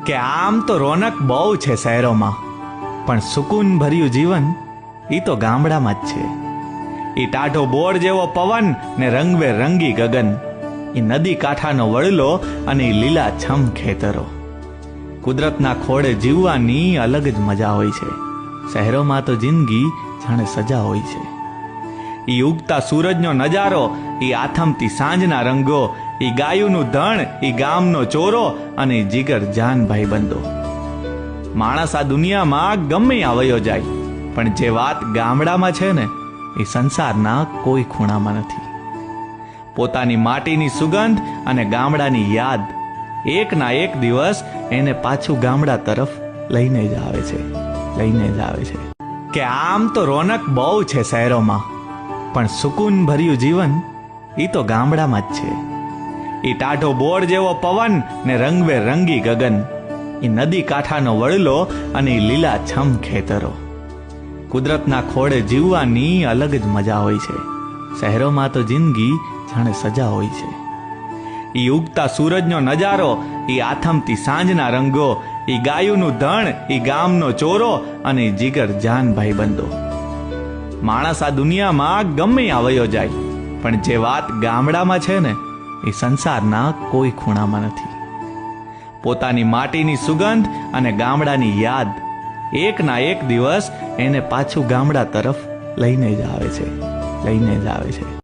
કે આમ તો રોનક બહુ છે શહેરોમાં, પણ સુકૂન ભર્યું જીવન એ તો ગામડામાં જ છે. એ ટાઢો બોર જેવો પવન ને રંગબેરંગી ગગન, એ નદી કાંઠાનો વડલો અને લીલાછમ ખેતરો. કુદરતના ખોળે જીવવાની અલગ જ મજા હોય છે. શહેરોમાં તો જિંદગી જાણે સજા હોય છે. ઈ ઉગતા સૂરજનો નજારો, ઈ આથમતી સાંજના રંગો, ઈ ગાયુંનું ધણ, ઈ ગામનો ચોરો અને જીગર જાન ભાઈબંધો. માણસ આ દુનિયામાં ગમે આવ્યો જાય, પણ જે વાત ગામડામાં છે ને, એ સંસારના કોઈ ખૂણામાં નથી. પોતાની માટીની સુગંધ અને ગામડાની યાદ એકના એક દિવસ એને પાછું ગામડા તરફ લઈને જ આવે છે. કે આમ તો રોનક બહુ છે શહેરોમાં, પણ સુકૂન ભર્યું જીવન એ તો ગામડામાં જ છે. એ ટાઢો બોર જેવો પવન ને રંગબેરંગી ગગન, એ નદી કાંઠાનો વડલો અને લીલાછમ ખેતરો. કુદરતના ખોળે જીવવાની અલગ જ મજા હોય છે. શહેરોમાં તો જિંદગી જાણે સજા હોય છે. ઈ ઉગતા સૂરજનો નજારો, ઈ આથમતી સાંજના રંગો, ઈ ગાયુંનું ધણ, ઈ ગામનો ચોરો અને જીગર જાન ભાઈબંધો. માણસ આ દુનિયામાં ગમે આવ્યો જાય, પણ જે વાત ગામડામાં છે ને, એ સંસારના કોઈ ખૂણામાં નથી. પોતાની માટીની સુગંધ અને ગામડાની યાદ એકના એક દિવસ એને પાછું ગામડા તરફ લઈને જ આવે છે.